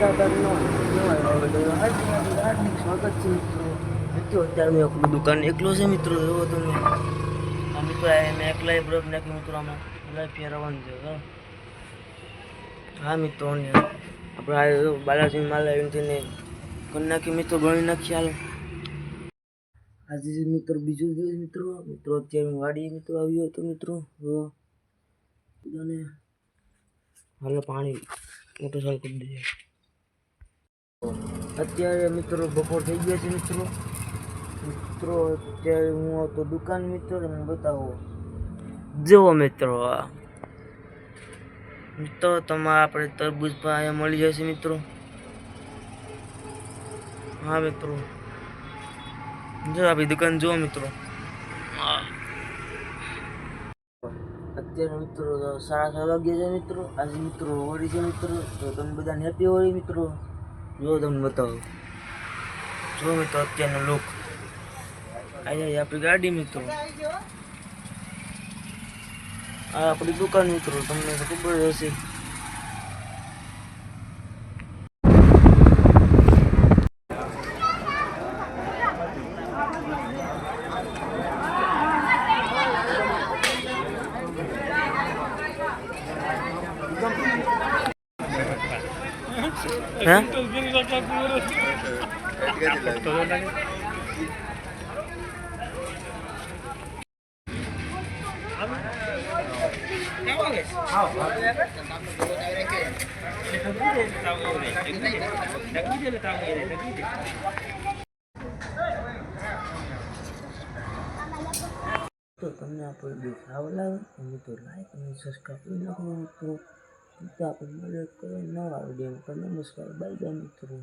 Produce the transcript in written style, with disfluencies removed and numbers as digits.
હાર્દિક સ્વાગત છે મિત્રો. અત્યારે મેં આપણું દુકાન એકલો છે મિત્રો. જોવો તમે આ મિત્રો મેં એકલા બરફ નાખી મિત્રો. આમાં લાઈ ફેરવવાનું છે. હા મિત્રો આપણે આ બાલાજી માલ આવીને કરી નાખી મિત્રો. ગણી નાખી હાલ. આજે મિત્રો બીજો દિવસ મિત્રો. અત્યારે હું વાડી મિત્રો આવ્યો હતો મિત્રો. અને હાલ પાણી મોટર ચાલુ કરી દઈએ. અત્યારે મિત્રો બપોર થઈ ગયા છે મિત્રો. અત્યારે હું આવતો દુકાન મિત્રો તમને બતાવો. જુઓ મિત્રો તમારે આપણે તરબૂચ પણ અહીંયા મળી જશે મિત્રો. હા મિત્રો જો આપણી દુકાન જુઓ મિત્રો. અત્યારે મિત્રો 7:30 વાગ્યા છે મિત્રો. આજે મિત્રો હોળી છે મિત્રો. તો તમે બધાને હેપી હોળી મિત્રો. જો તમને બતાવો. જો મિત્રો અત્યારનો લુક આવી આપણી ગાડી મિત્રો. આ આપણી દુકાન મિત્રો. તમને તો ખબર હશે. તો તમને આ વિડીયો સારો લાગે તો લાઈક અને સબસ્ક્રાઈબ કરી નાખો મિત્રો. આપણે મદદ કરો નવા વિડીયો. નમસ્કાર. બાય બાય મિત્રો.